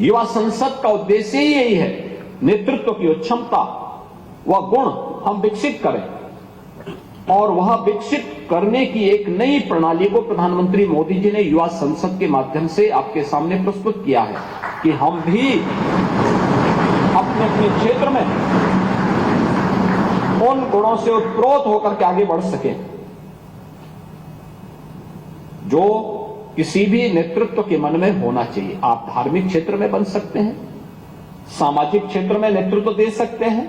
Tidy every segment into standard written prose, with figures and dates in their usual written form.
युवा संसद का उद्देश्य ही यही है, नेतृत्व की क्षमता व गुण हम विकसित करें और वह विकसित करने की एक नई प्रणाली को प्रधानमंत्री मोदी जी ने युवा संसद के माध्यम से आपके सामने प्रस्तुत किया है कि हम भी अपने अपने क्षेत्र में उन गुणों से उत्प्रोत होकर के आगे बढ़ सकें जो किसी भी नेतृत्व के मन में होना चाहिए। आप धार्मिक क्षेत्र में बन सकते हैं, सामाजिक क्षेत्र में नेतृत्व दे सकते हैं,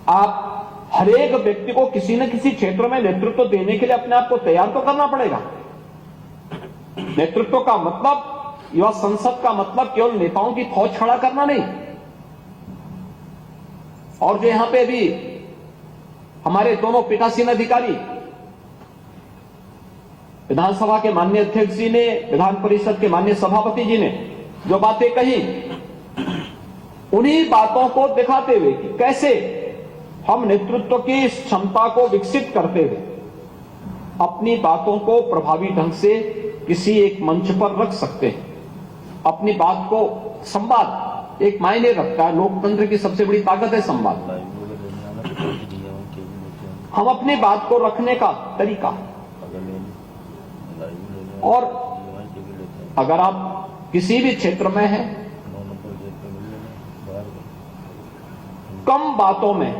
आप हर एक व्यक्ति को किसी न किसी क्षेत्र में नेतृत्व देने के लिए अपने आप को तैयार तो करना पड़ेगा। नेतृत्व का मतलब, युवा संसद का मतलब केवल नेताओं की फौज खड़ा करना नहीं। और जो यहां पे भी हमारे दोनों पीठासीन अधिकारी, विधानसभा के माननीय अध्यक्ष जी ने, विधान परिषद के माननीय सभापति जी ने जो बातें कही, उन्हीं बातों को दिखाते हुए कि कैसे हम नेतृत्व की इस क्षमता को विकसित करते हुए अपनी बातों को प्रभावी ढंग से किसी एक मंच पर रख सकते हैं। अपनी बात को, संवाद एक मायने रखता है, लोकतंत्र की सबसे बड़ी ताकत है संवाद। हम अपनी बात को रखने का तरीका, और अगर आप किसी भी क्षेत्र में हैं, कम बातों में,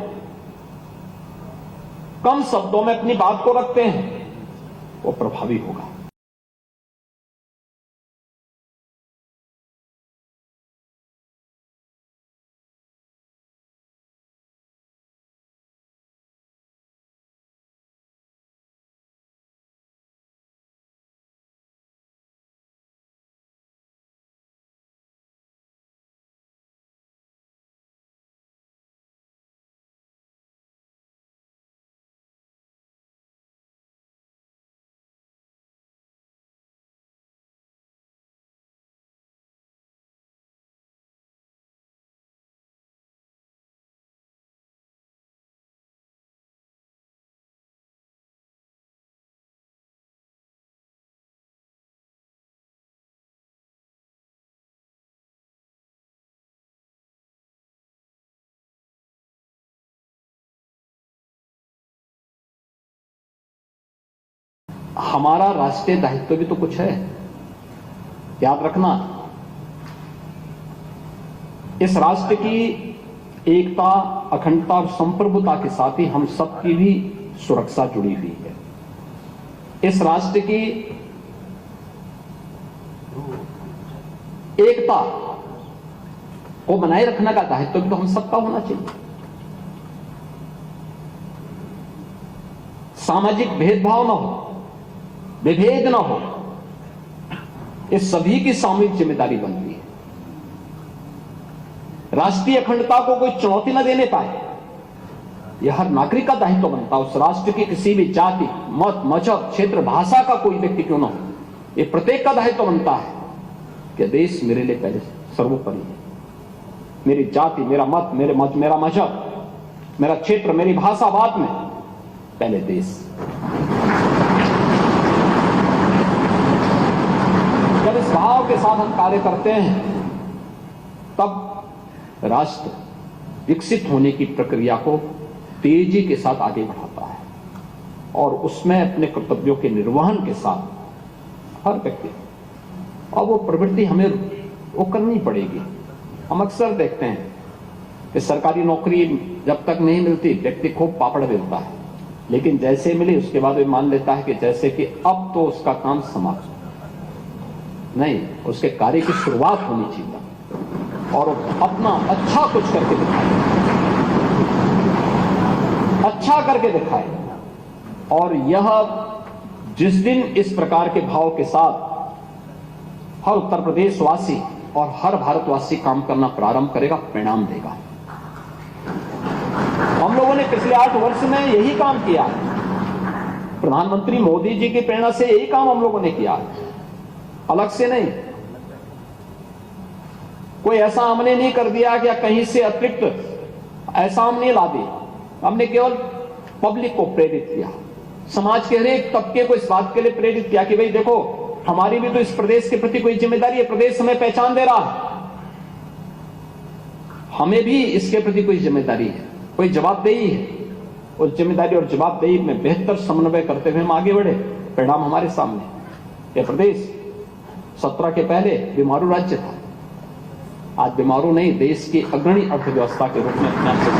कम शब्दों में अपनी बात को रखते हैं, वो प्रभावी होगा। हमारा राष्ट्रीय दायित्व भी तो कुछ है, याद रखना। इस राष्ट्र की एकता, अखंडता और संप्रभुता के साथ ही हम सबकी भी सुरक्षा जुड़ी हुई है। इस राष्ट्र की एकता को बनाए रखने का दायित्व भी तो हम सबका होना चाहिए। सामाजिक भेदभाव न हो, विभेद न हो, इस सभी की सामूहिक जिम्मेदारी बनती है। राष्ट्रीय अखंडता को कोई चुनौती न देने पाए, यह हर नागरिक का दायित्व बनता है। उस राष्ट्र की किसी भी जाति, मत, मजहब, क्षेत्र, भाषा का कोई व्यक्ति क्यों न हो, यह प्रत्येक का दायित्व बनता है कि देश मेरे लिए पहले सर्वोपरि है। मेरी जाति, मेरा मत, मेरा मजहब, मेरा क्षेत्र, मेरी भाषा बाद में, पहले देश। जब इस भाव के साथ हम कार्य करते हैं, तब राष्ट्र विकसित होने की प्रक्रिया को तेजी के साथ आगे बढ़ाता है और उसमें अपने कर्तव्यों के निर्वहन के साथ हर व्यक्ति, और वो प्रवृत्ति हमें वो करनी पड़ेगी। हम अक्सर देखते हैं कि सरकारी नौकरी जब तक नहीं मिलती व्यक्ति खूब पापड़ बेलता है, लेकिन जैसे मिली उसके बाद वो मान लेता है कि जैसे कि अब तो उसका काम समाप्त नहीं, उसके कार्य की शुरुआत होनी चाहिए और अपना अच्छा कुछ करके दिखाए, अच्छा करके दिखाए। और यह जिस दिन इस प्रकार के भाव के साथ हर उत्तर प्रदेश वासी और हर भारतवासी काम करना प्रारंभ करेगा, परिणाम देगा। हम लोगों ने पिछले 8 वर्ष में यही काम किया है। प्रधानमंत्री मोदी जी की प्रेरणा से यही काम हम लोगों ने किया है, अलग से नहीं। कोई ऐसा हमने नहीं कर दिया कि कहीं से अतिरिक्त ऐसा हम नहीं ला दिया। हमने केवल पब्लिक को प्रेरित किया, समाज के हर एक तबके को इस बात के लिए प्रेरित किया कि भाई देखो, हमारी भी तो इस प्रदेश के प्रति कोई जिम्मेदारी है। प्रदेश हमें पहचान दे रहा है, हमें भी इसके प्रति कोई जिम्मेदारी है, कोई जवाबदेही है। उस जिम्मेदारी और जवाबदेही में बेहतर समन्वय करते हुए हम आगे बढ़े। परिणाम हमारे सामने। यह प्रदेश 17 के पहले बीमारू राज्य था, आज बीमारू नहीं, देश की अग्रणी अर्थव्यवस्था के रूप में अपने आप को